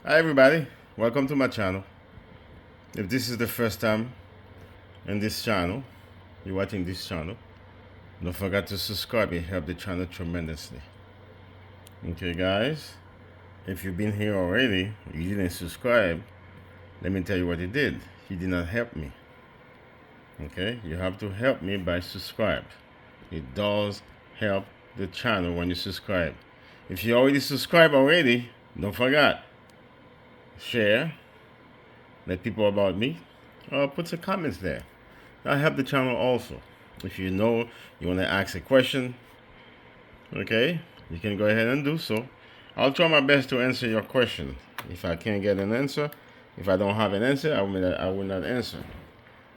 Hi everybody, welcome to my channel. If this is the first time in this channel, you're watching this channel, don't forget to subscribe. It helps the channel tremendously. Okay guys, if you've been here already, you didn't subscribe, let me tell you what it did. You did not help me. Okay, you have to help me by subscribe. It does help the channel when you subscribe. If you already subscribed already, don't forget, share, let people about me, or put some comments there. That'll help the channel also. If you know you want to ask a question, okay, you can go ahead and do so. I'll try my best to answer your question. If I can't get an answer, if I don't have an answer, I will not answer.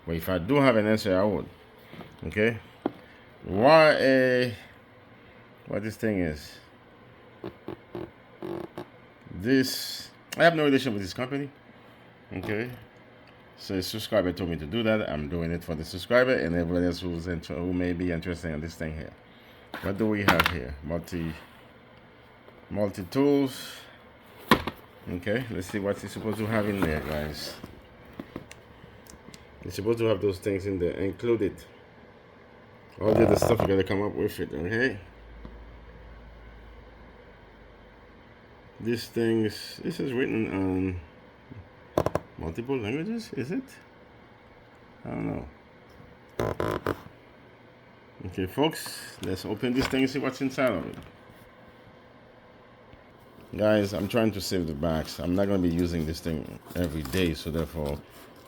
But if I do have an answer, I would. Okay. What this thing is? This, I have no relation with this company. Okay. So a subscriber told me to do that. I'm doing it for the subscriber and everybody else who may be interested in this thing here. What do we have here? Multi-tools. Okay, let's see what it's supposed to have in there, guys. It's supposed to have those things in there included. All the other stuff you gotta come up with it, okay? This is written on multiple languages, is it? I don't know. Okay, folks, let's open this thing and see what's inside of it. Guys, I'm trying to save the box. I'm not going to be using this thing every day, so therefore,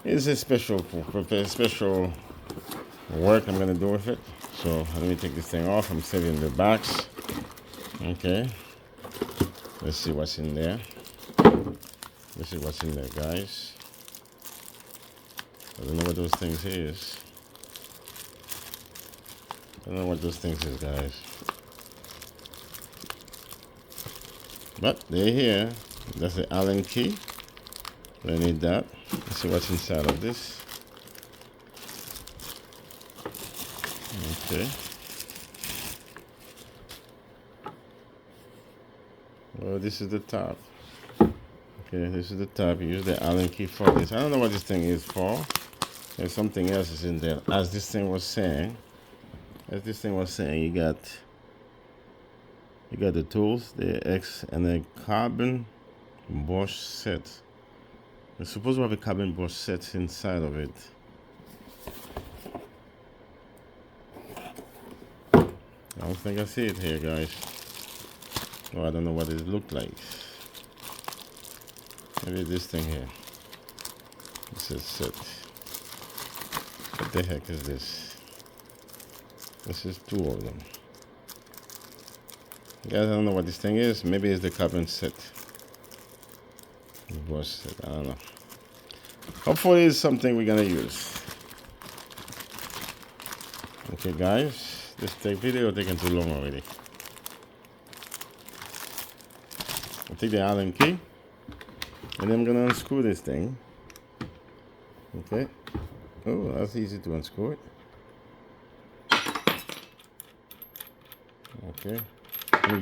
it's a special work I'm going to do with it. So let me take this thing off. I'm saving the box. Okay. Let's see what's in there. This is what's in there, guys. I don't know what those things is. I don't know what those things is, guys. But they're here. That's the Allen key. I need that. Let's see what's inside of this. Okay. Well, this is the top. Okay, this is the top. You use the Allen key for this. I don't know what this thing is for. There's something else is in there. As this thing was saying, you got the tools, the X, and the carbon brush set. It's supposed to have a carbon brush set inside of it. I don't think I see it here, guys. Oh, I don't know what it looked like. Maybe this thing here. This is set. What the heck is this? This is two of them. Guys, I don't know what this thing is. Maybe it's the carbon set. Brush set. I don't know. Hopefully it's something we're gonna use. Okay, guys. This video taking too long already. I'll take the Allen key. And then I'm gonna unscrew this thing. Okay. Oh, that's easy to unscrew it. Okay. Let me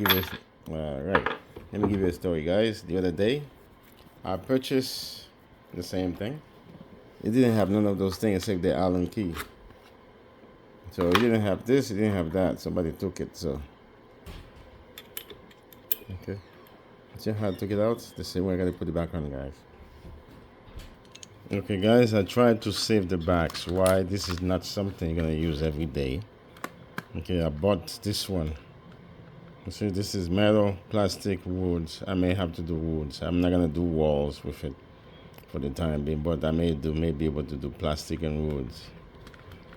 give you a story, guys. The other day, I purchased the same thing. It didn't have none of those things except the Allen key. So it didn't have this, it didn't have that. Somebody took it, so. Okay. See how I took it out? The same way I gotta put it back on, guys. Okay, guys, I tried to save the box. Why? This is not something you're gonna use every day. Okay, I bought this one. See, this is metal, plastic, woods. I may have to do woods. I'm not gonna do walls with it for the time being, but I may be able to do plastic and woods.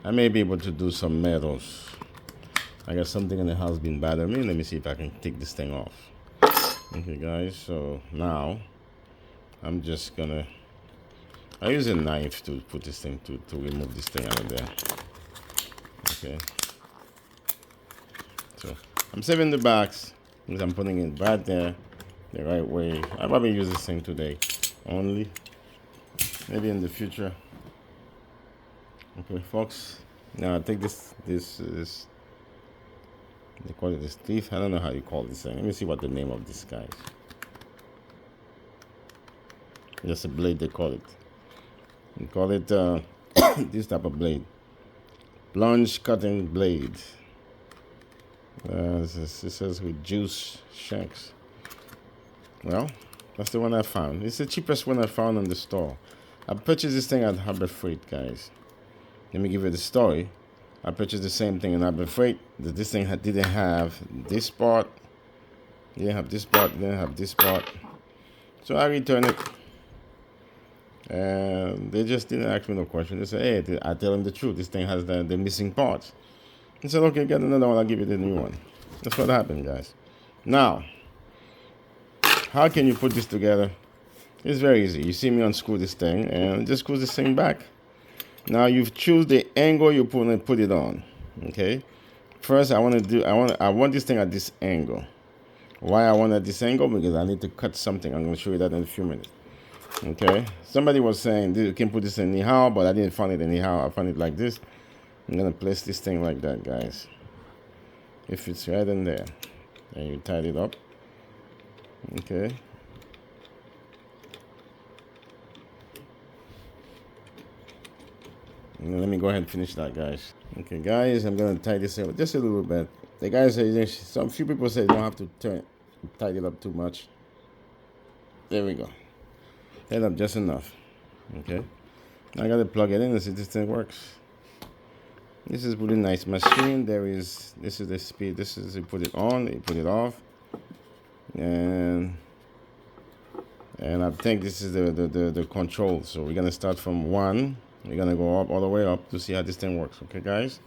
I may be able to do some metals. I got something in the house being bothering me. Let me see if I can take this thing off. Okay, guys, so now I'm just gonna, I use a knife to put this thing, to remove this thing out of there. Okay. So I'm saving the box because I'm putting it right there the right way. I probably use this thing today only. Maybe in the future. Okay, folks. Now I take this they call it this teeth. I don't know how you call this thing. Let me see what the name of this guy is. That's a blade they call it. They call it this type of blade, plunge cutting blade. It says with juice shanks. Well, that's the one I found. It's the cheapest one I found in the store. I purchased this thing at Harbor Freight, guys. Let me give you the story. I purchased the same thing in Harbor Freight. This thing didn't have this part. Didn't have this part. Didn't have this part. So I returned it. And they just didn't ask me no question. They said, hey, I tell them the truth. This thing has the missing parts. I said, okay, get another one. I'll give you the new one. That's what happened, guys. Now, how can you put this together? It's very easy. You see me unscrew this thing and just screw this thing back. Now you've choose the angle you put it on. Okay. First, I want this thing at this angle. Why I want at this angle? Because I need to cut something. I'm going to show you that in a few minutes. Okay. Somebody was saying you can put this anyhow, but I didn't find it anyhow. I found it like this. I'm going to place this thing like that, guys. It fits right in there. And you tied it up. Okay. And let me go ahead and finish that, guys. Okay, guys, I'm going to tie this up just a little bit. The guys say, some few people say you don't have to tie it up too much. There we go. Tie it up just enough. Okay. Now I got to plug it in and see if this thing works. This is really nice machine. This is the speed. This is you put it on, you put it off. And I think this is the control. So we're going to start from 1. We're going to go up all the way up to see how this thing works. Okay, guys?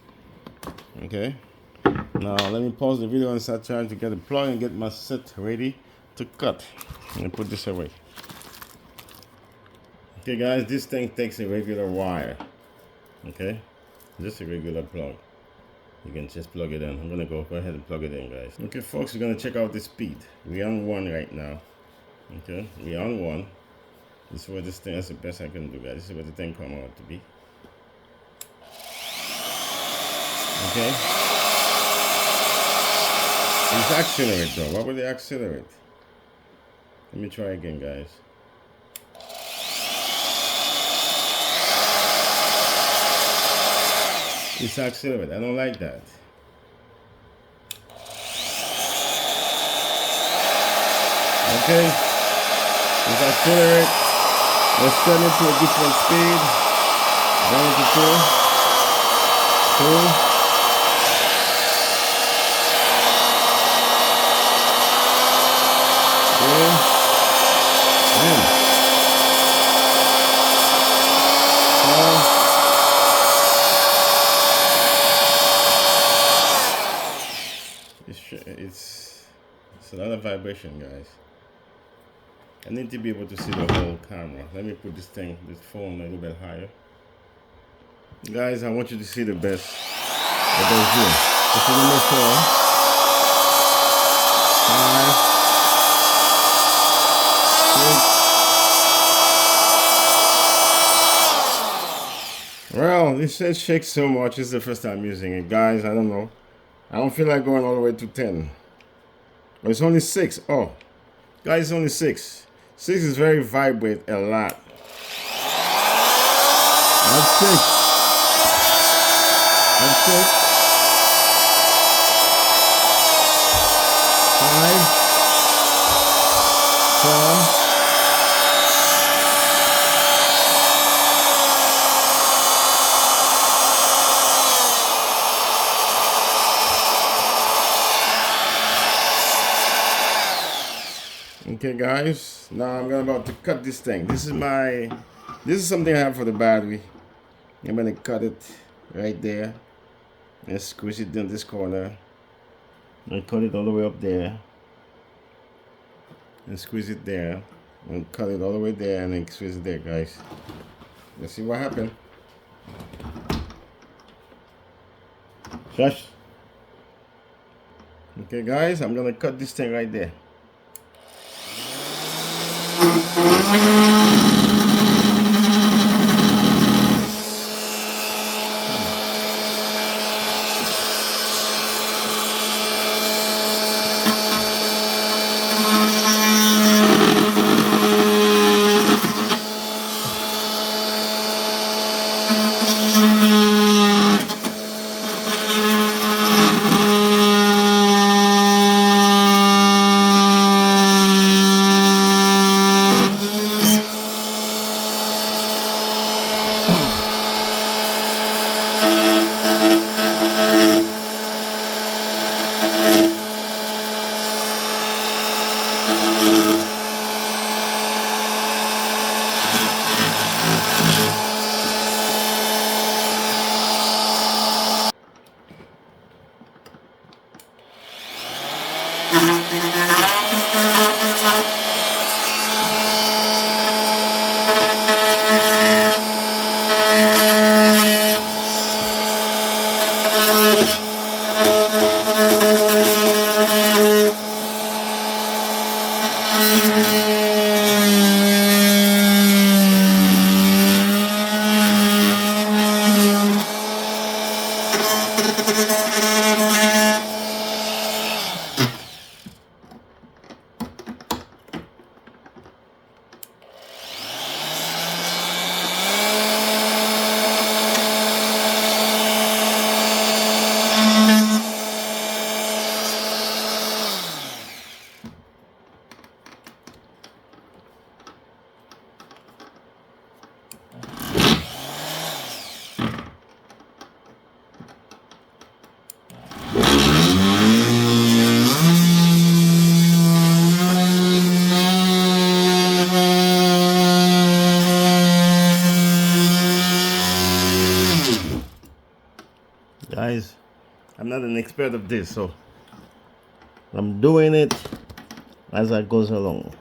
Okay. Now, let me pause the video and start trying to get a plug and get my set ready to cut. Let me put this away. Okay, guys, this thing takes a regular wire. Okay? Just a regular plug. You can just plug it in. I'm going to go ahead and plug it in, guys. Okay, folks, we're going to check out the speed. We're on 1 right now. Okay? We're on 1. This is what this thing, that's the best I can do, guys. This is what the thing come out to be. Okay? It's accelerate though. Why would they accelerate? Let me try again, guys. It's accelerate. I don't like that. Okay? It's accelerate. Let's turn it to a different speed. Down to 2. 2. 3. It's a lot of vibration, guys. I need to be able to see the whole camera. Let me put this phone a little bit higher. Guys, I want you to see the best of those here. This is number 4, 5, 6. Well, this set shakes so much. It's the first time using it. Guys, I don't know. I don't feel like going all the way to 10. But it's only 6. Oh, guys, it's only 6. 6 is very vibrate a lot. That's 6. That's 6. 5, 4. Okay, guys, now I'm about to cut this thing. This is something I have for the battery. I'm gonna cut it right there and squeeze it down this corner and cut it all the way up there and squeeze it there and cut it all the way there and then squeeze it there, guys. Let's see what happened. Shush. Okay, guys, I'm gonna cut this thing right there. I'm not an expert of this, so I'm doing it as I goes along.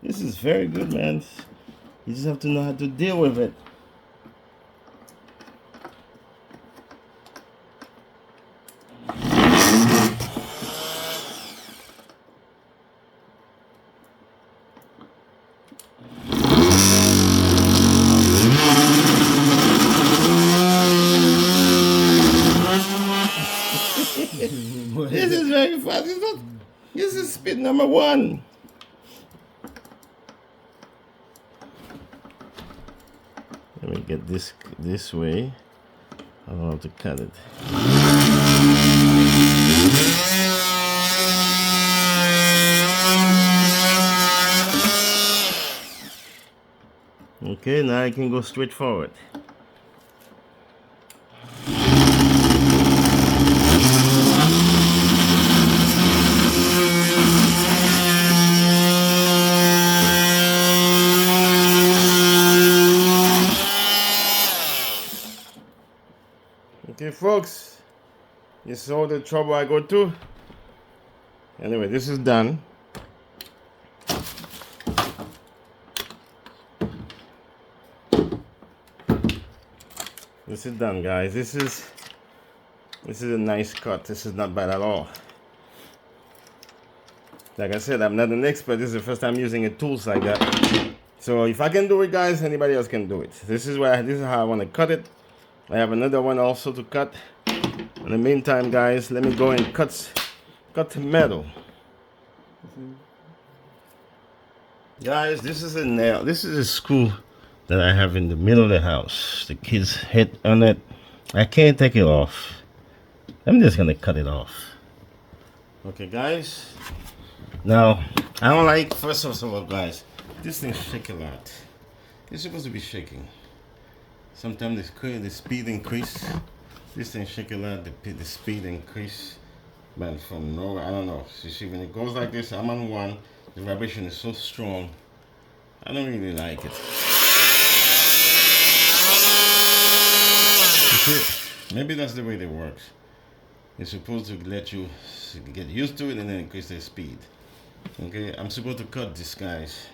This is very good, man. You just have to know how to deal with it. This is very fast. This is speed number 1. Let me get this way. I don't have to cut it. Okay, now I can go straight forward. Okay, folks, you saw the trouble I go through. Anyway, this is done. This is done, guys. This is a nice cut. This is not bad at all. Like I said, I'm not an expert. This is the first time using a tools like that. So if I can do it, guys, anybody else can do it. This is how I want to cut it. I have another one also to cut. In the meantime, guys, let me go and cut metal. Guys, this is a nail. This is a screw that I have in the middle of the house. The kids hit on it. I can't take it off. I'm just gonna cut it off. Okay, guys. Now, I don't like, first of all, guys, this thing shake a lot. It's supposed to be shaking. Sometimes the speed increase. This thing shake a lot, the speed increase. But from nowhere, I don't know. You see, when it goes like this, I'm on 1. The vibration is so strong. I don't really like it. You see, maybe that's the way it works. It's supposed to let you get used to it and then increase the speed. Okay, I'm supposed to cut this, guys.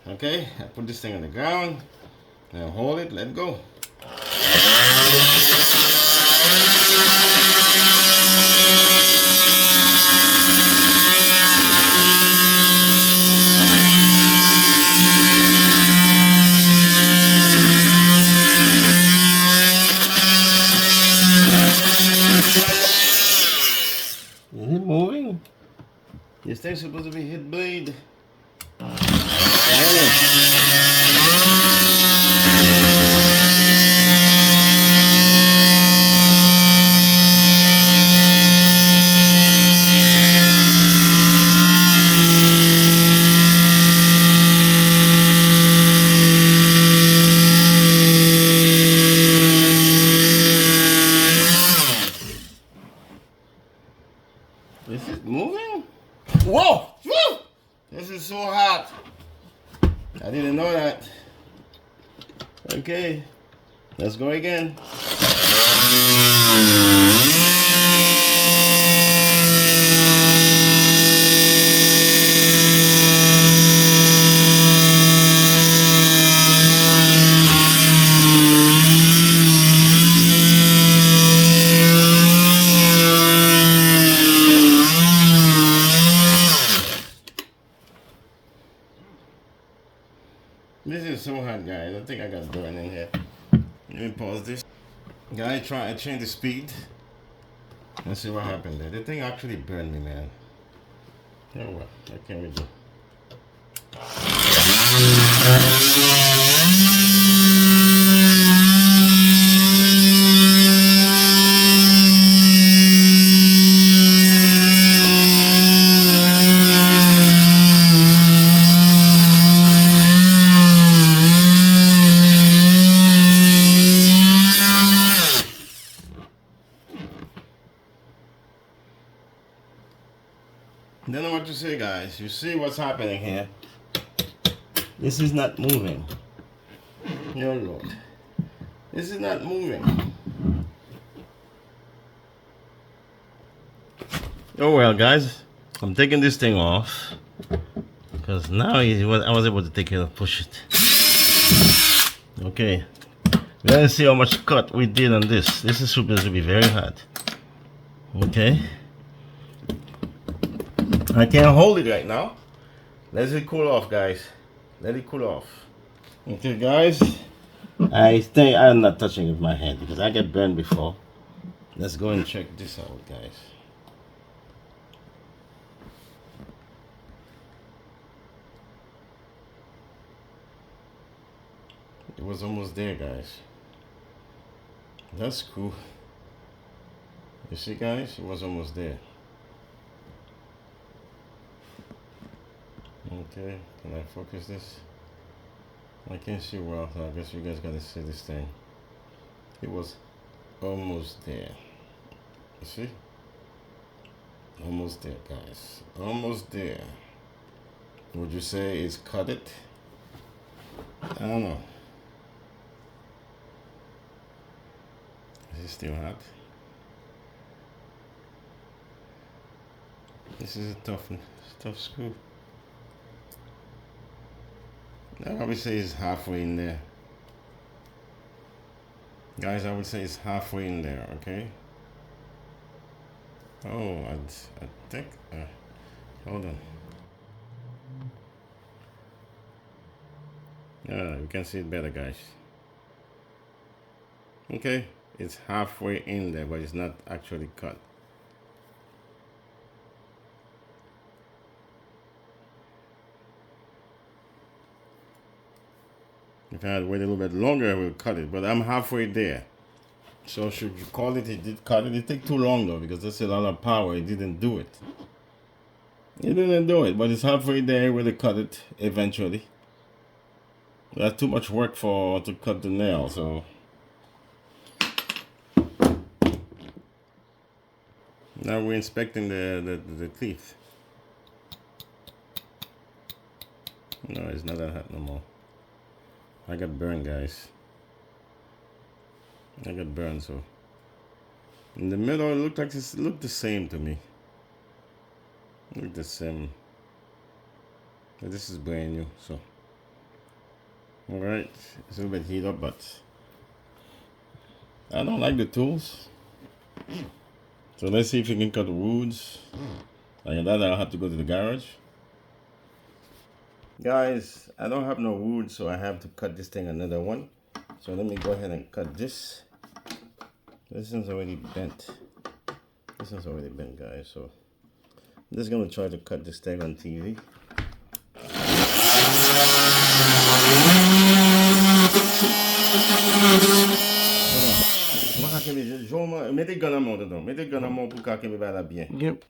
Okay, I put this thing on the ground. Now hold it, let go. Is it moving? This thing's supposed to be hit blade. Is it moving? Whoa! Woo! This is so hot. I didn't know that. Okay, let's go again. This is so hot, guys. I think I got burn in here. Let me pause this. Guys, try to change the speed. Let's see what happened there. The thing actually burned me, man. Oh well, what can we do? Don't know what to say, guys. You see what's happening here? This is not moving. No, Lord. This is not moving. Oh well, guys. I'm taking this thing off. Because now I was able to take it and push it. Okay. Let's see how much cut we did on this. This is supposed to be very hot. Okay. I can't hold it right now. Let it cool off, guys. Let it cool off. Okay, guys. I think I'm not touching it with my hand because I get burned before. Let's go and check this out, guys. It was almost there, guys. That's cool. You see, guys, it was almost there. Okay, can I focus this? I can't see well, so I guess you guys gotta see this thing. It was almost there. You see? Almost there, guys. Almost there. Would you say it's cut it? I don't know. Is it still hot? This is a tough screw. I would say it's halfway in there. Guys, I would say it's halfway in there, okay? Oh, I think, hold on. Yeah, you can see it better, guys. Okay, it's halfway in there, but it's not actually cut. If I had waited a little bit longer, I would cut it, but I'm halfway there. So should you call it? It did cut it. It took too long though, because that's a lot of power. It didn't do it. It didn't do it, but it's halfway there. Where they cut it eventually. That's too much work to cut the nail. So now we're inspecting the teeth. No, it's not that hot no more. I got burned, guys. I got burned, so in the middle it looked like it looked the same to me. It looked the same. But this is brand new, so alright. It's a little bit heat up, but I don't like the tools. So let's see if we can cut woods. Like that, I'll have to go to the garage. Guys, I don't have no wood, so I have to cut this thing another one. So let me go ahead and cut this. This one's already bent. This one's already bent, guys. So I'm just gonna try to cut this thing on TV. Mettez le gun à mort dedans. Mettez le gun à mort pour qu'elle me va bien. Yep.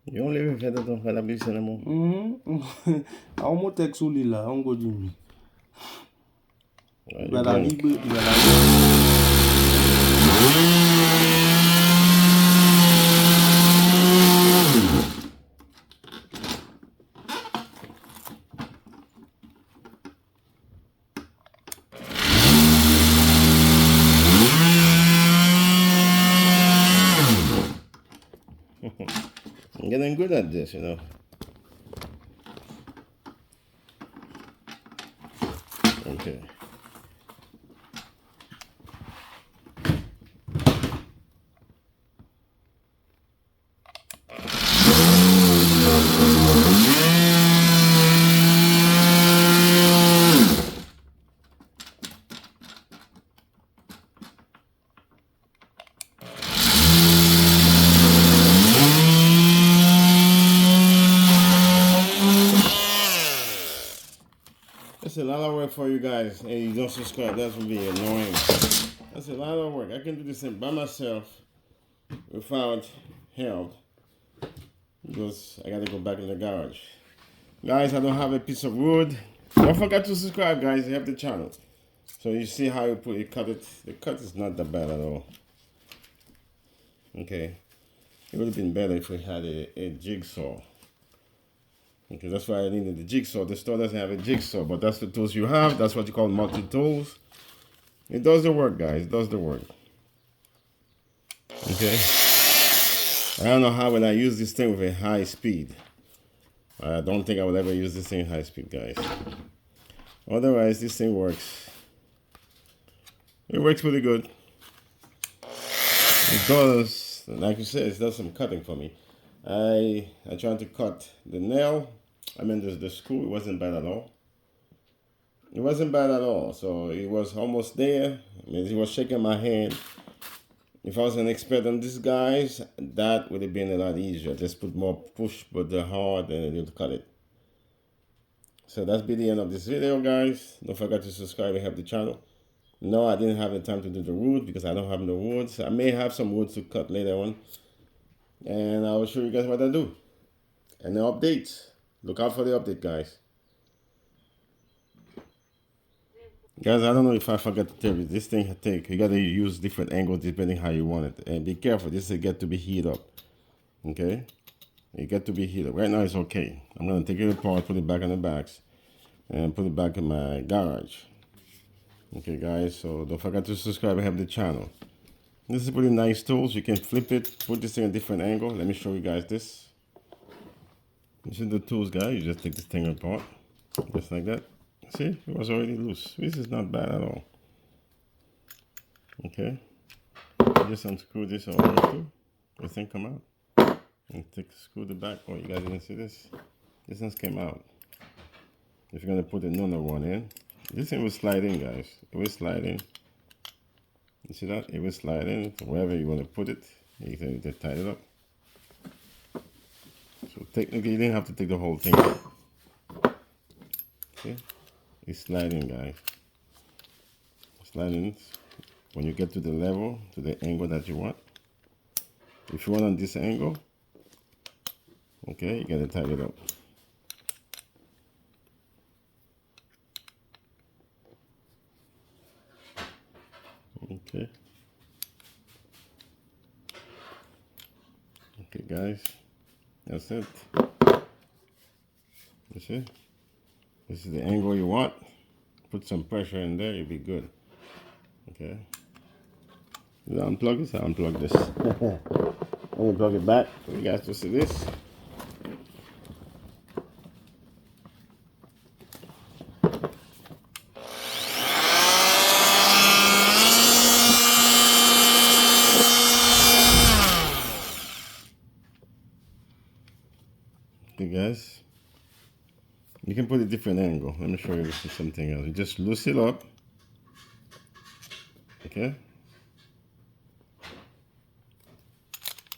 Yon leve fè de ton fè la bise nan moun. A ou motek sou li la, an go di mi. I'm getting good at this, you know. Okay. That's a lot of work for you guys, and you don't subscribe. That would be annoying. That's a lot of work. I can do this thing by myself without help because I gotta go back in the garage. Guys, I don't have a piece of wood. Don't forget to subscribe, guys. You have the channel. So you see how you cut it. The cut is not that bad at all. Okay. It would have been better if we had a jigsaw. Okay, that's why I needed the jigsaw. The store doesn't have a jigsaw, but that's the tools you have. That's what you call multi-tools. It does the work, guys. It does the work. Okay. I don't know how will I use this thing with a high speed. I don't think I will ever use this thing high speed, guys. Otherwise, this thing works. It works pretty good. It does, like you said, it does some cutting for me. I tried to cut the nail. I mean, the screw. It wasn't bad at all. It wasn't bad at all. So it was almost there. I mean, he was shaking my hand. If I was an expert on this, guys, that would have been a lot easier. Just put more push, but the hard, and you'll cut it. So that's be the end of this video, guys. Don't forget to subscribe and help the channel. No, I didn't have the time to do the wood because I don't have no wood. So I may have some wood to cut later on. And I will show you guys what I do. And the updates. Look out for the update, guys. Guys, I don't know if I forgot to tell you. This thing you gotta use different angles depending how you want it. And be careful, this will get to be heated up. Okay? It get to be heated up. Right now it's okay. I'm gonna take it apart, put it back in the box, and put it back in my garage. Okay, guys, so don't forget to subscribe and help the channel. This is pretty nice tools. You can flip it, put this thing in a different angle. Let me show you guys this. This is the tools, guys. You just take this thing apart, just like that. See, it was already loose. This is not bad at all. Okay, just unscrew this all the way through. This thing come out. And screw the back. Oh, you guys didn't see this? This thing came out. If you're gonna put another one in, this thing will slide in, guys. It will slide in. You see that? It will slide in wherever you want to put it. You can just tie it up. So technically, you didn't have to take the whole thing out. See? It's sliding, guys. Sliding when you get to the level, to the angle that you want. If you want on this angle, okay, you gotta tie it up. Okay. Okay, guys. That's it. You see? This is the angle you want. Put some pressure in there, you'll be good. Okay. Did I unplug this? I unplug this. I'm gonna plug it back for you guys to see this. Okay, guys. You can put a different angle. Let me show you something else. You just loosen it up. Okay.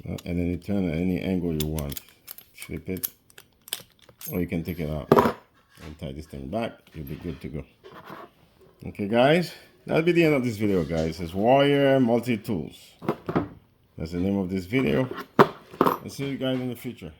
And then you turn at any angle you want. Flip it. Or you can take it out and tie this thing back. You'll be good to go. Okay, guys. That'll be the end of this video, guys. It's ARRIOR Multi-Tools. That's the name of this video. I'll see you guys in the future.